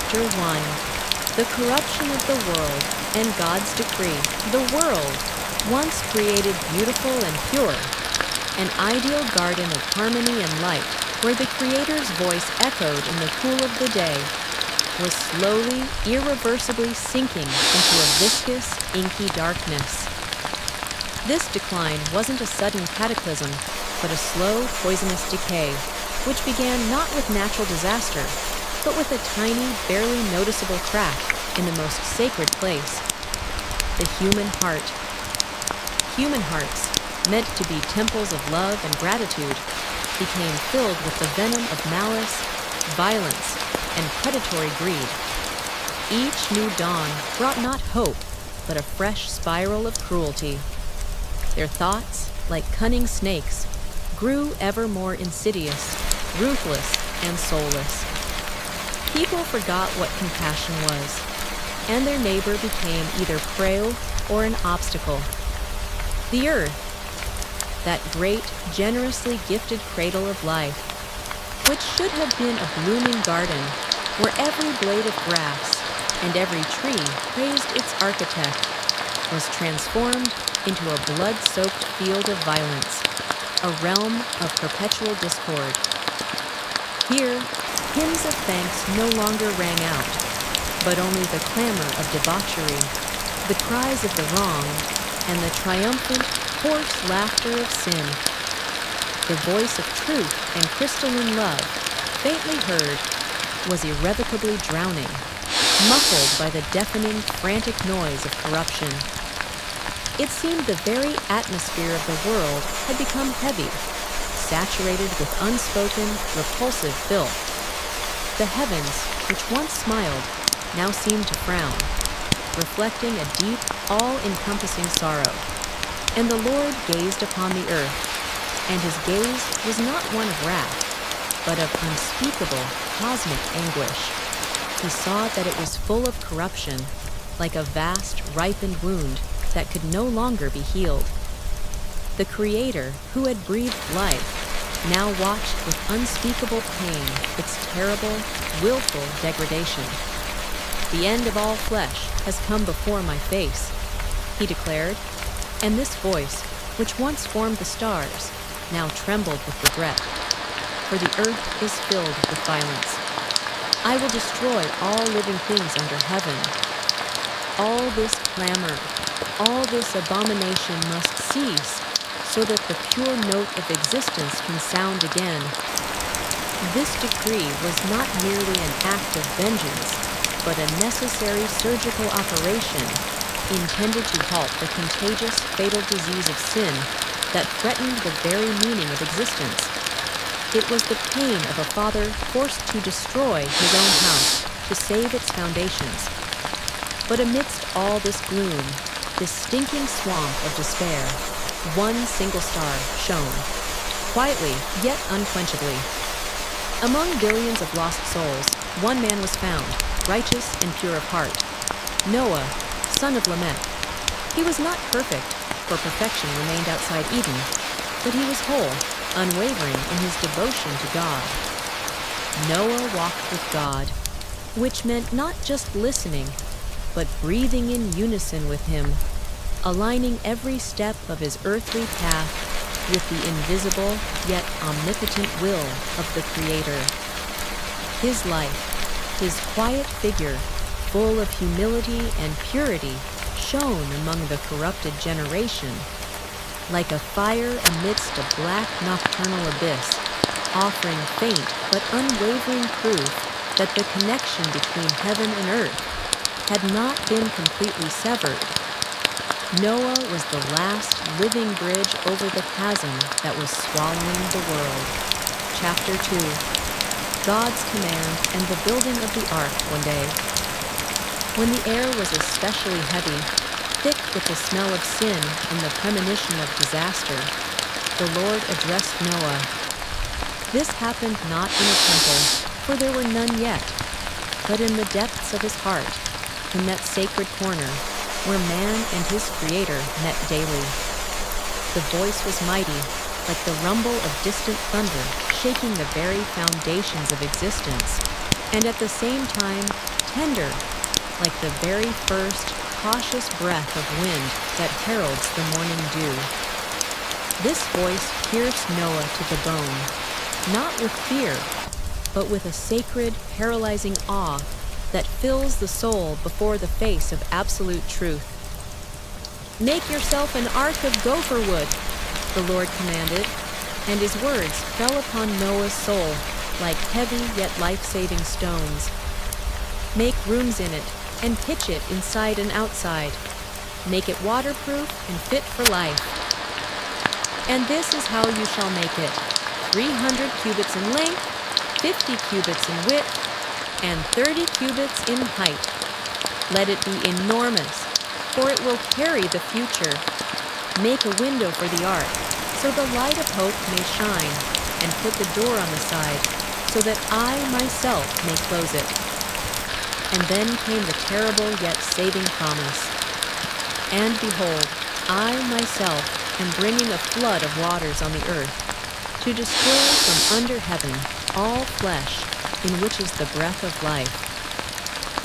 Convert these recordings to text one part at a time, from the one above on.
Chapter 1. The corruption of the world and God's decree. The world, once created beautiful and pure, an ideal garden of harmony and light, where the Creator's voice echoed in the cool of the day, was slowly, irreversibly sinking into a viscous, inky darkness. This decline wasn't a sudden cataclysm, but a slow, poisonous decay, which began not with natural disaster, but with a tiny, barely noticeable crack in the most sacred place, the human heart. Human hearts, meant to be temples of love and gratitude, became filled with the venom of malice, violence, and predatory greed. Each new dawn brought not hope, but a fresh spiral of cruelty. Their thoughts, like cunning snakes, grew ever more insidious, ruthless, and soulless. People forgot what compassion was, and their neighbor became either prey or an obstacle. The earth, that great, generously gifted cradle of life, which should have been a blooming garden where every blade of grass and every tree praised its architect, was transformed into a blood-soaked field of violence, a realm of perpetual discord. Here, hymns of thanks no longer rang out, but only the clamor of debauchery, the cries of the wronged, and the triumphant, hoarse laughter of sin. The voice of truth and crystalline love, faintly heard, was irrevocably drowning, muffled by the deafening, frantic noise of corruption. It seemed the very atmosphere of the world had become heavy, saturated with unspoken, repulsive filth. The heavens, which once smiled, now seemed to frown, reflecting a deep, all-encompassing sorrow. And the Lord gazed upon the earth, and his gaze was not one of wrath, but of unspeakable, cosmic anguish. He saw that it was full of corruption, like a vast, ripened wound that could no longer be healed. The Creator, who had breathed life, now watched with unspeakable pain its terrible, willful degradation. The end of all flesh has come before my face, he declared, and this voice, which once formed the stars, now trembled with regret, for the earth is filled with violence. I will destroy all living things under heaven. All this clamor, all this abomination must cease, so that the pure note of existence can sound again. This decree was not merely an act of vengeance, but a necessary surgical operation intended to halt the contagious, fatal disease of sin that threatened the very meaning of existence. It was the pain of a father forced to destroy his own house to save its foundations. But amidst all this gloom, this stinking swamp of despair, one single star shone, quietly yet unquenchably. Among billions of lost souls, one man was found, righteous and pure of heart, Noah, son of Lamech. He was not perfect, for perfection remained outside Eden, but he was whole, unwavering in his devotion to God. Noah walked with God, which meant not just listening, but breathing in unison with him, aligning every step of his earthly path with the invisible yet omnipotent will of the Creator. His life, his quiet figure, full of humility and purity, shone among the corrupted generation, like a fire amidst a black nocturnal abyss, offering faint but unwavering proof that the connection between heaven and earth had not been completely severed. Noah was the last living bridge over the chasm that was swallowing the world. Chapter 2. God's command and the building of the ark one day. When the air was especially heavy, thick with the smell of sin and the premonition of disaster, the Lord addressed Noah. This happened not in a temple, for there were none yet, but in the depths of his heart, in that sacred corner, where man and his Creator met daily. The voice was mighty, like the rumble of distant thunder, shaking the very foundations of existence. and at the same time tender, like the very first cautious breath of wind that heralds the morning dew. This voice pierced Noah to the bone, not with fear, but with a sacred, paralyzing awe that fills the soul before the face of absolute truth. "Make yourself an ark of gopher wood," the Lord commanded, and his words fell upon Noah's soul like heavy yet life-saving stones. "Make rooms in it and pitch it inside and outside. Make it waterproof and fit for life. And this is how you shall make it: 300 cubits in length, 50 cubits in width, and 30 cubits in height. Let it be enormous, for it will carry the future. Make a window for the ark, so the light of hope may shine, and put the door on the side, so that I myself may close it." And then came the terrible yet saving promise. "And behold, I myself am bringing a flood of waters on the earth, to destroy from under heaven all flesh, in which is the breath of life.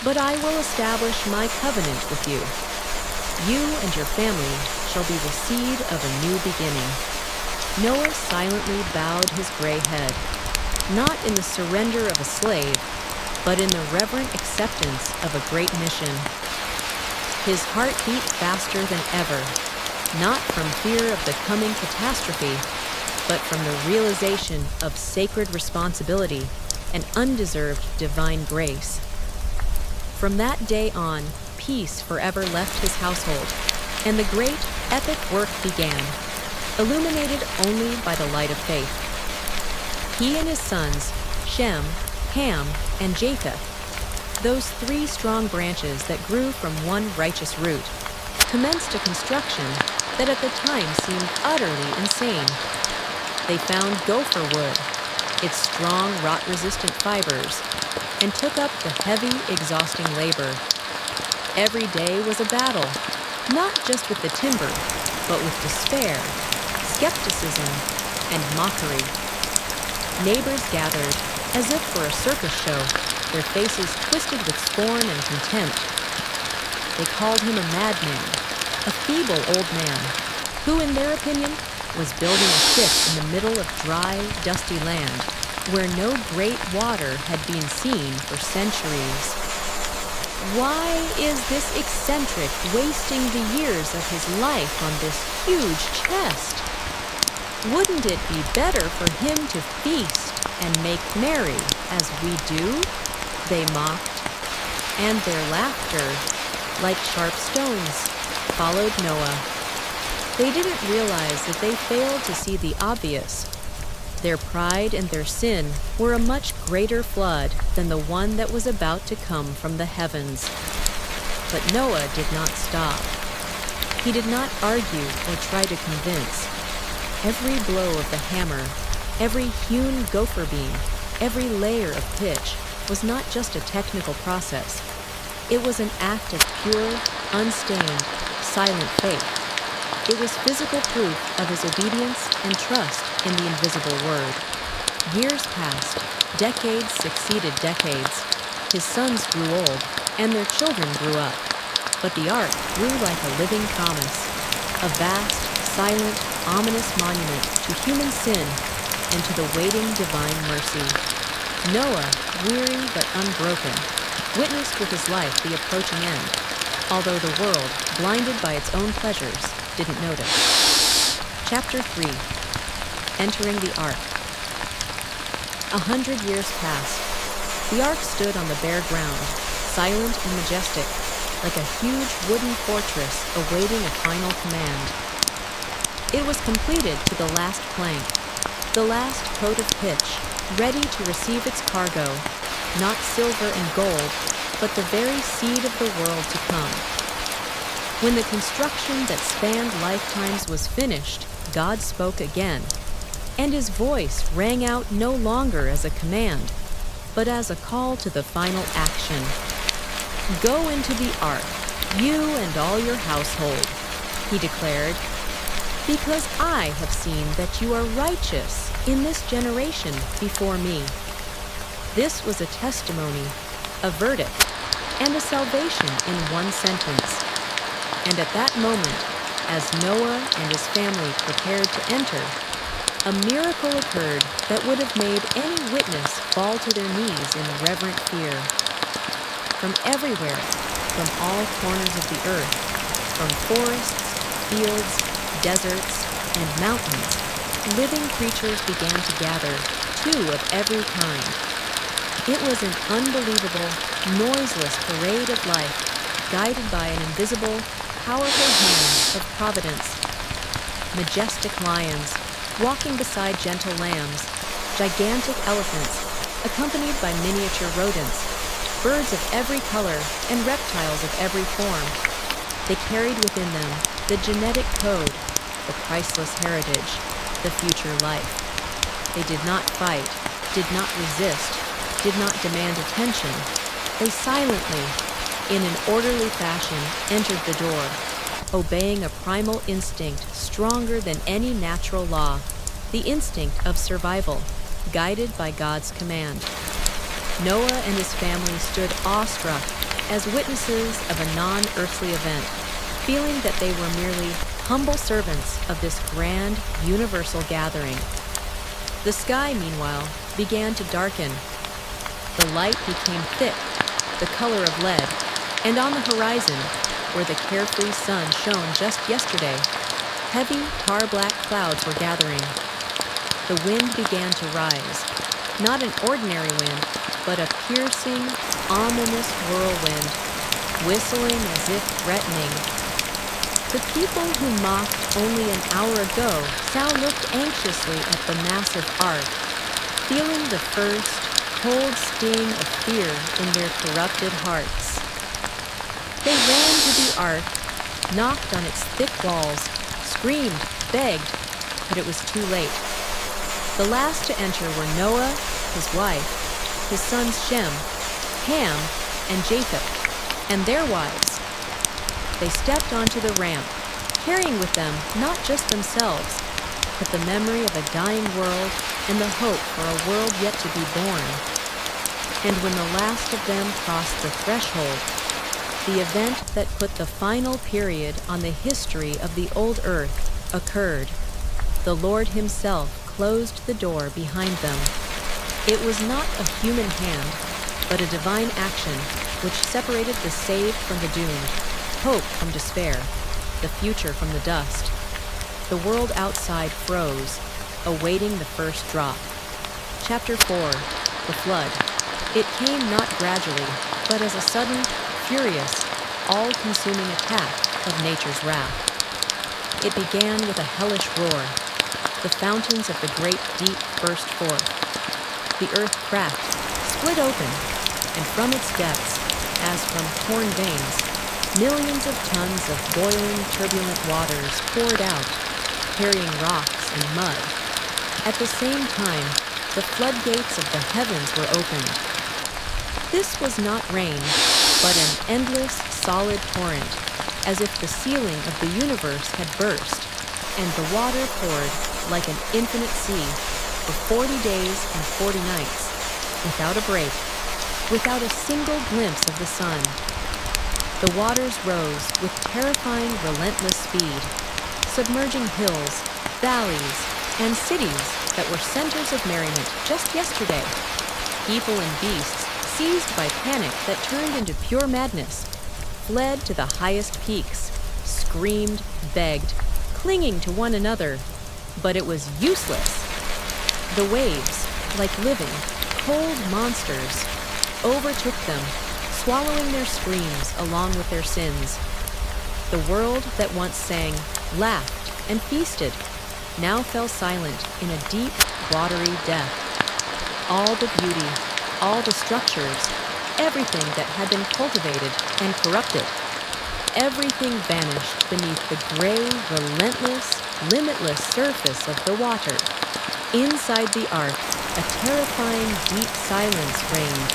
But I will establish my covenant with you. You and your family shall be the seed of a new beginning." Noah silently bowed his gray head, not in the surrender of a slave, but in the reverent acceptance of a great mission. His heart beat faster than ever, not from fear of the coming catastrophe, but from the realization of sacred responsibility and undeserved divine grace. From that day on, peace forever left his household, and the great, epic work began, illuminated only by the light of faith. He and his sons, Shem, Ham, and Japheth, those three strong branches that grew from one righteous root, commenced a construction that at the time seemed utterly insane. They found gopher wood, its strong, rot-resistant fibers, and took up the heavy, exhausting labor. Every day was a battle, not just with the timber, but with despair, skepticism, and mockery. Neighbors gathered, as if for a circus show, their faces twisted with scorn and contempt. They called him a madman, a feeble old man, who, in their opinion, was building a ship in the middle of dry, dusty land, where no great water had been seen for centuries. Why is this eccentric wasting the years of his life on this huge chest? Wouldn't it be better for him to feast and make merry, as we do? They mocked, and their laughter, like sharp stones, followed Noah. They didn't realize that they failed to see the obvious. Their pride and their sin were a much greater flood than the one that was about to come from the heavens. But Noah did not stop. He did not argue or try to convince. Every blow of the hammer, every hewn gopher beam, every layer of pitch was not just a technical process. It was an act of pure, unstained, silent faith. It was physical proof of his obedience and trust in the invisible word. Years passed, decades succeeded decades. His sons grew old, and their children grew up. But the ark grew like a living promise, a vast, silent, ominous monument to human sin and to the waiting divine mercy. Noah, weary but unbroken, witnessed with his life the approaching end, although the world, blinded by its own pleasures, didn't notice. Chapter 3. Entering the Ark. 100 years passed. The Ark stood on the bare ground, silent and majestic, like a huge wooden fortress awaiting a final command. It was completed to the last plank, the last coat of pitch, ready to receive its cargo, not silver and gold, but the very seed of the world to come. When the construction that spanned lifetimes was finished, God spoke again, and his voice rang out no longer as a command, but as a call to the final action. "Go into the ark, you and all your household," he declared, "because I have seen that you are righteous in this generation before me." This was a testimony, a verdict, and a salvation in one sentence. And at that moment, as Noah and his family prepared to enter, a miracle occurred that would have made any witness fall to their knees in reverent fear. From everywhere, from all corners of the earth, from forests, fields, deserts, and mountains, living creatures began to gather, two of every kind. It was an unbelievable, noiseless parade of life, guided by an invisible, powerful hand of providence. Majestic lions, walking beside gentle lambs, gigantic elephants, accompanied by miniature rodents, birds of every color, and reptiles of every form. They carried within them the genetic code, the priceless heritage, the future life. They did not fight, did not resist, did not demand attention. They silently, in an orderly fashion, entered the door, obeying a primal instinct stronger than any natural law, the instinct of survival, guided by God's command. Noah and his family stood awestruck as witnesses of a non-earthly event, feeling that they were merely humble servants of this grand, universal gathering. The sky, meanwhile, began to darken. The light became thick, the color of lead, and on the horizon, where the carefree sun shone just yesterday, heavy, tar-black clouds were gathering. The wind began to rise, not an ordinary wind, but a piercing, ominous whirlwind, whistling as if threatening. The people who mocked only an hour ago now looked anxiously at the massive ark, feeling the first cold sting of fear in their corrupted hearts. They ran to the ark, knocked on its thick walls, screamed, begged, but it was too late. The last to enter were Noah, his wife, his sons Shem, Ham, and Japheth, and their wives. They stepped onto the ramp, carrying with them not just themselves, but the memory of a dying world and the hope for a world yet to be born. And when the last of them crossed the threshold, the event that put the final period on the history of the old earth occurred. The Lord himself closed the door behind them. It was not a human hand, but a divine action which separated the saved from the doomed, hope from despair, the future from the dust. The world outside froze, awaiting the first drop. Chapter 4, The Flood. It came not gradually, but as a sudden, furious, all-consuming attack of nature's wrath. It began with a hellish roar. The fountains of the great deep burst forth. The earth cracked, split open, and from its depths, as from torn veins, millions of tons of boiling, turbulent waters poured out, carrying rocks and mud. At the same time, the floodgates of the heavens were opened. This was not rain, but an endless, solid torrent, as if the ceiling of the universe had burst, and the water poured like an infinite sea for 40 days and 40 nights, without a break, without a single glimpse of the sun. The waters rose with terrifying, relentless speed, submerging hills, valleys, and cities that were centers of merriment just yesterday. People and beasts, seized by panic that turned into pure madness, fled to the highest peaks, screamed, begged, clinging to one another, but it was useless. The waves, like living, cold monsters, overtook them, swallowing their screams along with their sins. The world that once sang, laughed, and feasted, now fell silent in a deep, watery death. All the beauty, all the structures, everything that had been cultivated and corrupted, everything vanished beneath the gray, relentless, limitless surface of the water. Inside the ark, a terrifying, deep silence reigned,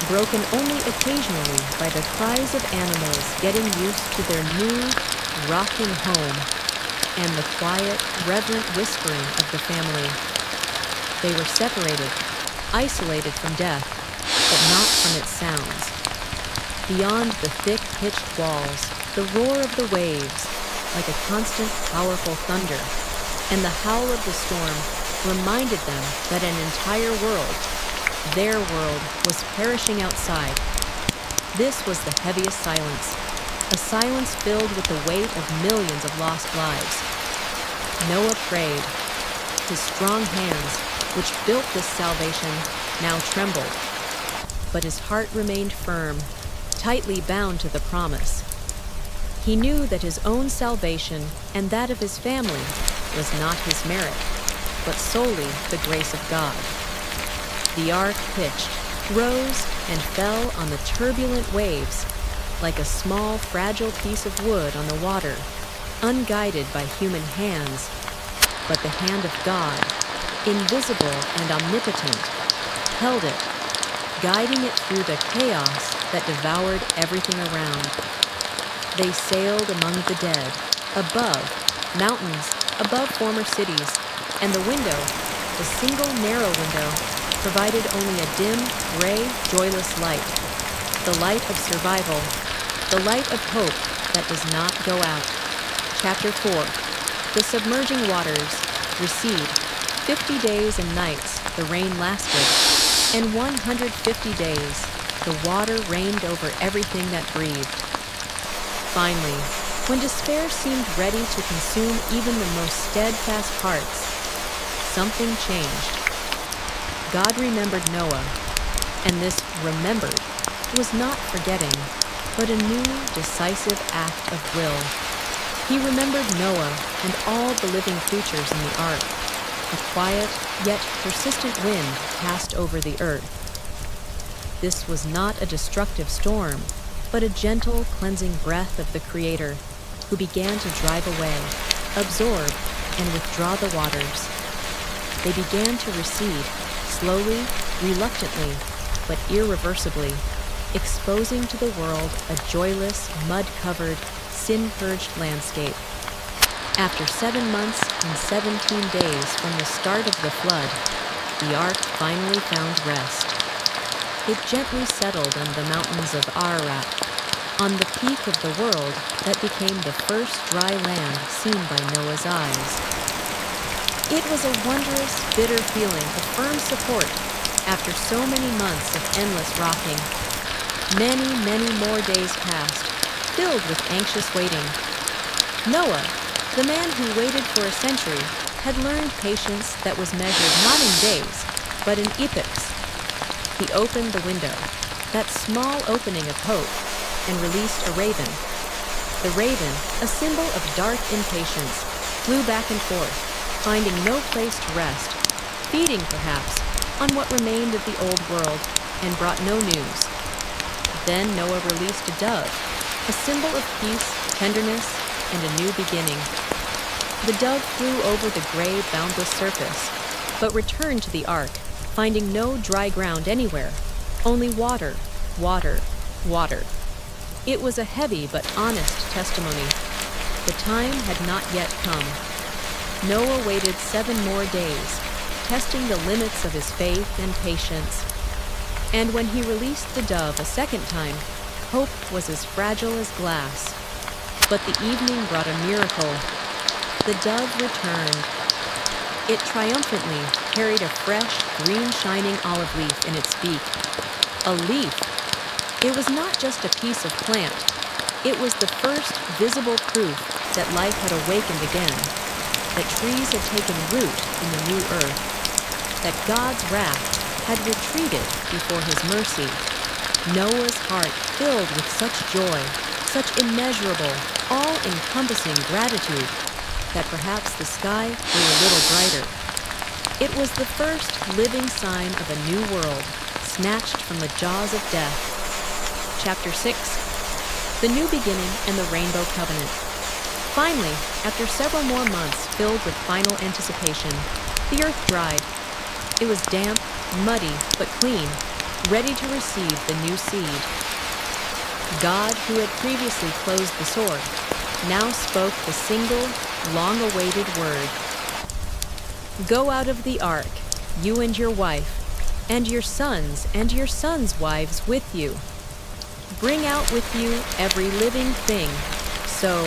broken only occasionally by the cries of animals getting used to their new, rocking home, and the quiet, reverent whispering of the family. They were separated, isolated from death, but not from its sounds. Beyond the thick, pitched walls, the roar of the waves, like a constant, powerful thunder, and the howl of the storm reminded them that an entire world, their world, was perishing outside. This was the heaviest silence, a silence filled with the weight of millions of lost lives. Noah prayed. His strong hands, which built this salvation, now trembled. But his heart remained firm, tightly bound to the promise. He knew that his own salvation and that of his family was not his merit, but solely the grace of God. The ark pitched, rose, and fell on the turbulent waves, like a small, fragile piece of wood on the water, unguided by human hands. But the hand of God, invisible and omnipotent, held it, guiding it through the chaos that devoured everything around. They sailed among the dead, above mountains, above former cities, and the window, the single narrow window, provided only a dim, gray, joyless light. The light of survival, the light of hope that does not go out. Chapter 4. The submerging waters recede. 50 days and nights the rain lasted, and 150 days the water reigned over everything that breathed. Finally, when despair seemed ready to consume even the most steadfast hearts, something changed. God remembered Noah, and this remembered was not forgetting, but a new, decisive act of will. He remembered Noah and all the living creatures in the ark. A quiet, yet persistent wind passed over the earth. This was not a destructive storm, but a gentle, cleansing breath of the Creator, who began to drive away, absorb, and withdraw the waters. They began to recede, slowly, reluctantly, but irreversibly, exposing to the world a joyless, mud-covered, sin-purged landscape. After 7 months and 17 days from the start of the flood, the ark finally found rest. It gently settled on the mountains of Ararat, on the peak of the world that became the first dry land seen by Noah's eyes. It was a wondrous, bitter feeling of firm support after so many months of endless rocking. Many, many more days passed, filled with anxious waiting. Noah, the man who waited for a century, had learned patience that was measured not in days, but in epochs. He opened the window, that small opening of hope, and released a raven. The raven, a symbol of dark impatience, flew back and forth, finding no place to rest, feeding perhaps on what remained of the old world, and brought no news. Then Noah released a dove, a symbol of peace, tenderness, and a new beginning. The dove flew over the gray, boundless surface, but returned to the ark, finding no dry ground anywhere, only water, water, water. It was a heavy but honest testimony. The time had not yet come. Noah waited 7 more days, testing the limits of his faith and patience. And when he released the dove a second time, hope was as fragile as glass. But the evening brought a miracle. The dove returned. It triumphantly carried a fresh, green shining olive leaf in its beak. A leaf! It was not just a piece of plant. It was the first visible proof that life had awakened again, that trees had taken root in the new earth, that God's wrath had retreated before his mercy. Noah's heart filled with such joy, such immeasurable, all-encompassing gratitude, that perhaps the sky grew a little brighter. It was the first living sign of a new world, snatched from the jaws of death. Chapter 6. The New Beginning and the Rainbow Covenant. Finally, after several more months filled with final anticipation, the earth dried. It was damp, muddy, but clean, ready to receive the new seed. God, who had previously closed the sword, now spoke the single, long-awaited word. Go out of the ark, you and your wife, and your sons' wives with you. Bring out with you every living thing, so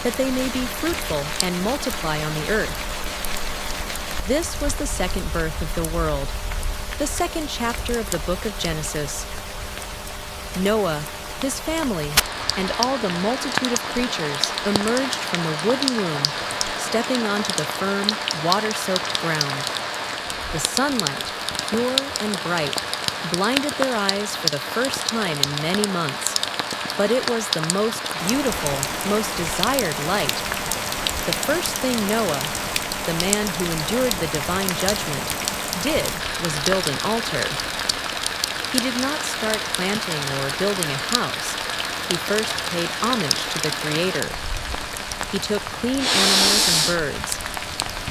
that they may be fruitful and multiply on the earth. This was the second birth of the world, the second chapter of the book of Genesis. Noah, his family, and all the multitude of creatures emerged from the wooden womb, stepping onto the firm, water-soaked ground. The sunlight, pure and bright, blinded their eyes for the first time in many months, but it was the most beautiful, most desired light. The first thing Noah, the man who endured the divine judgment, did was build an altar. He did not start planting or building a house. He first paid homage to the Creator. He took clean animals and birds,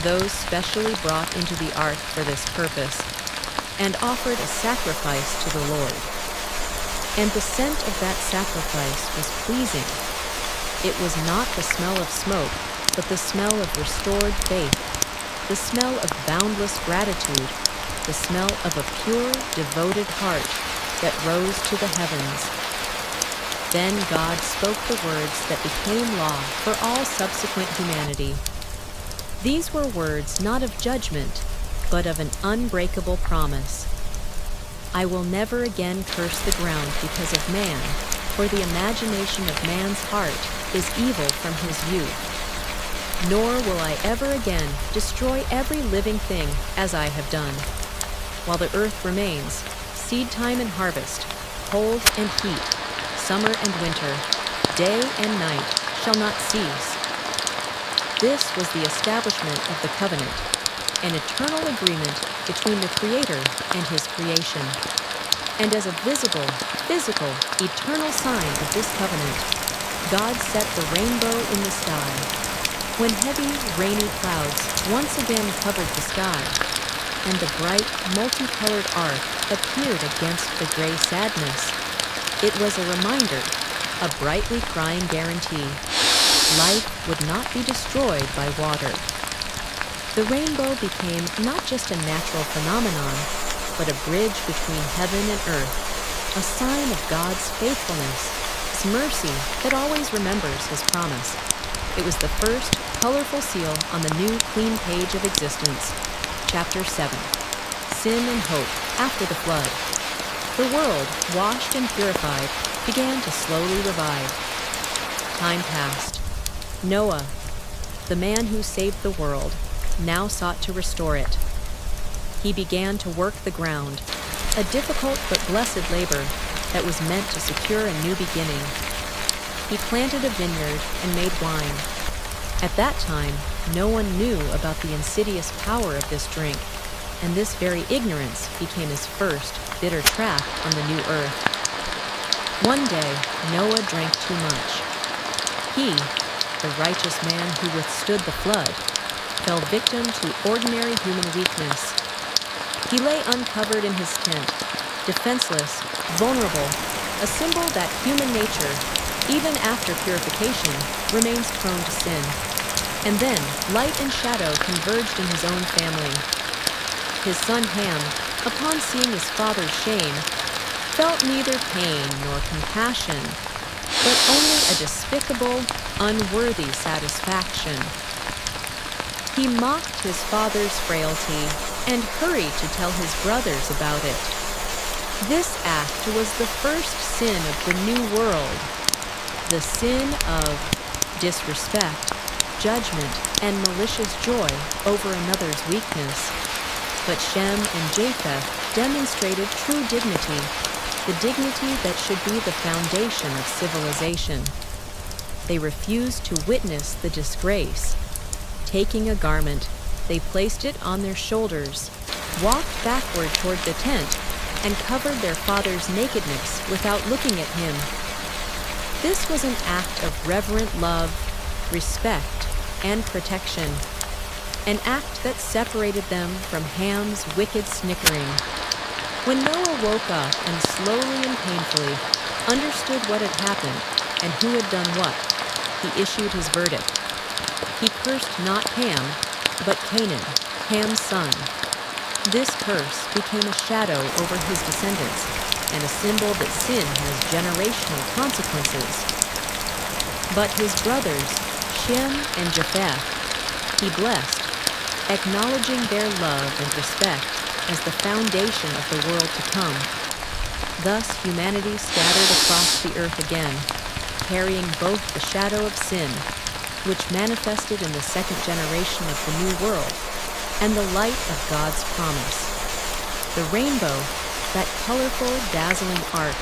those specially brought into the ark for this purpose, and offered a sacrifice to the Lord. And the scent of that sacrifice was pleasing. It was not the smell of smoke, but the smell of restored faith, the smell of boundless gratitude, the smell of a pure, devoted heart that rose to the heavens. Then God spoke the words that became law for all subsequent humanity. These were words not of judgment, but of an unbreakable promise. I will never again curse the ground because of man, for the imagination of man's heart is evil from his youth. Nor will I ever again destroy every living thing as I have done. While the earth remains, seed time and harvest, cold and heat, summer and winter, day and night shall not cease. This was the establishment of the covenant, an eternal agreement between the Creator and His creation. And as a visible, physical, eternal sign of this covenant, God set the rainbow in the sky. When heavy, rainy clouds once again covered the sky, and the bright, multicolored ark appeared against the gray sadness, it was a reminder, a brightly crying guarantee. Life would not be destroyed by water. The rainbow became not just a natural phenomenon, but a bridge between heaven and earth, a sign of God's faithfulness, His mercy that always remembers His promise. It was the first colorful seal on the new clean page of existence. Chapter 7. Sin and Hope After the Flood. The world, washed and purified, began to slowly revive. Time passed. Noah, the man who saved the world, now sought to restore it. He began to work the ground, a difficult but blessed labor that was meant to secure a new beginning. He planted a vineyard and made wine. At that time, no one knew about the insidious power of this drink, and this very ignorance became his first bitter trap on the new earth. One day, Noah drank too much. He, the righteous man who withstood the flood, fell victim to ordinary human weakness. He lay uncovered in his tent, defenseless, vulnerable, a symbol that human nature, even after purification, remains prone to sin. And then, light and shadow converged in his own family. His son Ham, upon seeing his father's shame, felt neither pain nor compassion, but only a despicable, unworthy satisfaction. He mocked his father's frailty and hurried to tell his brothers about it. This act was the first sin of the new world, the sin of disrespect, judgment, and malicious joy over another's weakness. But Shem and Japheth demonstrated true dignity, the dignity that should be the foundation of civilization. They refused to witness the disgrace. Taking a garment, they placed it on their shoulders, walked backward toward the tent, and covered their father's nakedness without looking at him. This was an act of reverent love, respect, and protection, an act that separated them from Ham's wicked snickering. When Noah woke up and slowly and painfully understood what had happened and who had done what, he issued his verdict. He cursed not Ham, but Canaan, Ham's son. This curse became a shadow over his descendants and a symbol that sin has generational consequences. But his brothers, Shem and Japheth, he blessed, acknowledging their love and respect as the foundation of the world to come. Thus humanity scattered across the earth again, carrying both the shadow of sin, which manifested in the second generation of the new world, and the light of God's promise. The rainbow, that colorful, dazzling arc,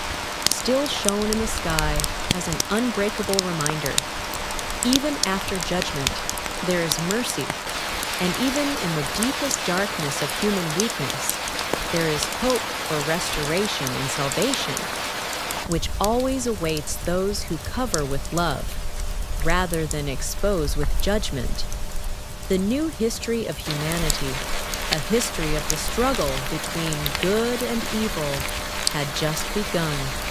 still shone in the sky as an unbreakable reminder. Even after judgment, there is mercy, and even in the deepest darkness of human weakness, there is hope for restoration and salvation, which always awaits those who cover with love, rather than expose with judgment. The new history of humanity, a history of the struggle between good and evil, had just begun.